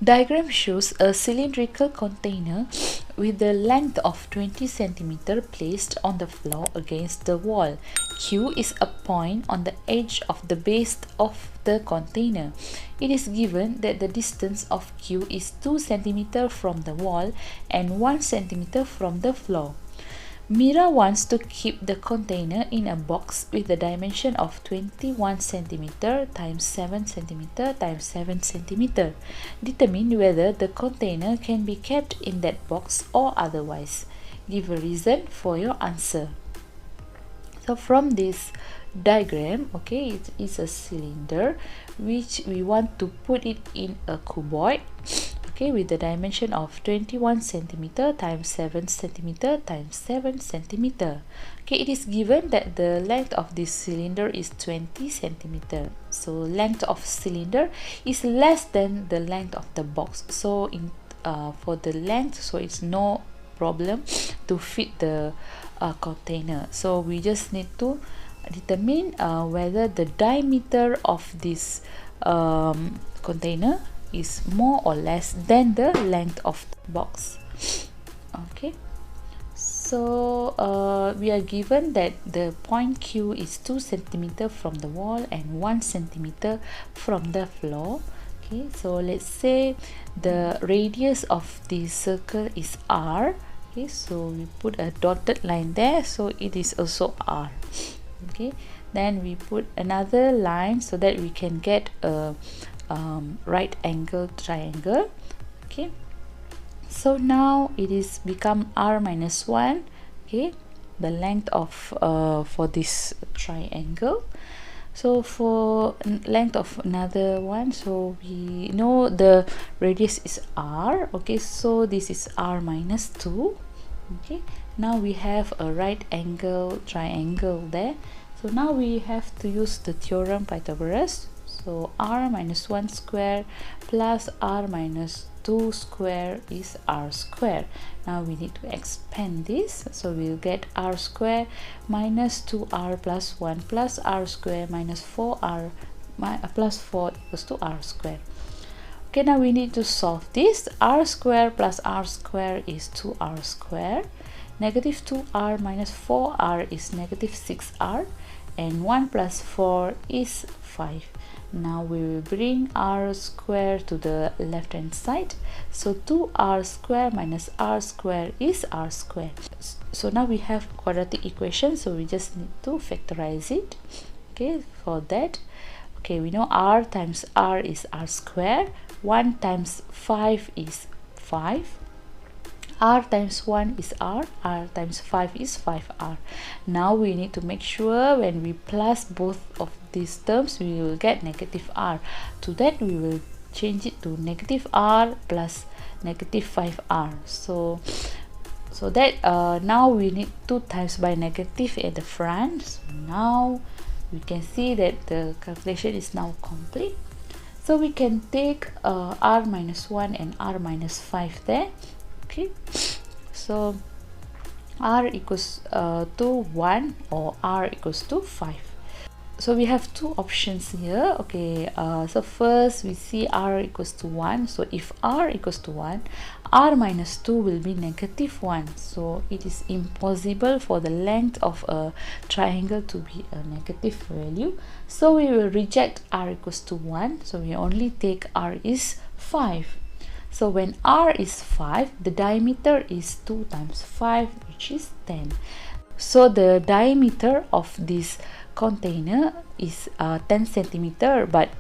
Diagram shows a cylindrical container with the length of 20 cm placed on the floor against the wall. Q is a point on the edge of the base of the container. It is given that the distance of Q is 2 cm from the wall and 1 cm from the floor. Mira wants to keep the container in a box with the dimension of 21 cm times 7 cm times 7 cm. Determine whether the container can be kept in that box or otherwise. Give a reason for your answer. So from this diagram, okay, it is a cylinder which we want to put it in a cuboid, okay, with the dimension of 21 cm times 7 cm times 7 cm. Okay, it is given that the length of this cylinder is 20 cm. So length of cylinder is less than the length of the box. So for the length, so it's no problem to fit the container. So we just need to determine whether the diameter of this container is more or less than the length of the box. Okay, so we are given that the point Q is 2 cm from the wall and 1 cm from the floor. Okay, so let's say the radius of the circle is R. Okay, so we put a dotted line there, so it is also R. Okay, then we put another line so that we can get a right angle triangle. Okay, so now it is become R minus 1. Okay, the length of for this triangle. So for length of another one, so we know the radius is R. Okay, so this is R minus 2. Okay, now we have a right angle triangle there. So now we have to use the theorem Pythagoras. So R minus 1 square plus R minus 2 square is R square. Now we need to expand this. So we'll get R square minus 2R plus 1 plus R square minus 4R plus 4 equals to R square. Okay, now we need to solve this. R square plus R square is 2R square. Negative 2R minus 4R is negative 6R. And 1 plus 4 is 5. Now we will bring R square to the left hand side. So 2R square minus R square is R square. So now we have quadratic equation, so we just need to factorize it. Okay, for that, okay, we know R times R is R square. 1 times 5 is 5. R times 1 is R times 5 is 5R. Now we need to make sure when we plus both of these terms, we will get negative R. To that, we will change it to negative R plus negative 5R. So that now we need 2 times by negative at the front. So now we can see that the calculation is now complete. So we can take R minus 1 and R minus 5 there. Okay, so R equals to 1 or R equals to 5. So we have two options here. Okay, so first we see R equals to 1. So if R equals to 1, R minus 2 will be negative 1. So it is impossible for the length of a triangle to be a negative value. So we will reject R equals to 1. So we only take R is 5. So when R is 5, the diameter is 2 times 5, which is 10. So the diameter of this container is 10 centimeter, but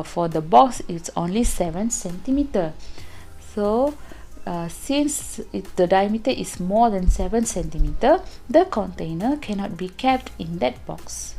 for the box it's only 7 centimeter. So since the diameter is more than 7 centimeter, the container cannot be kept in that box.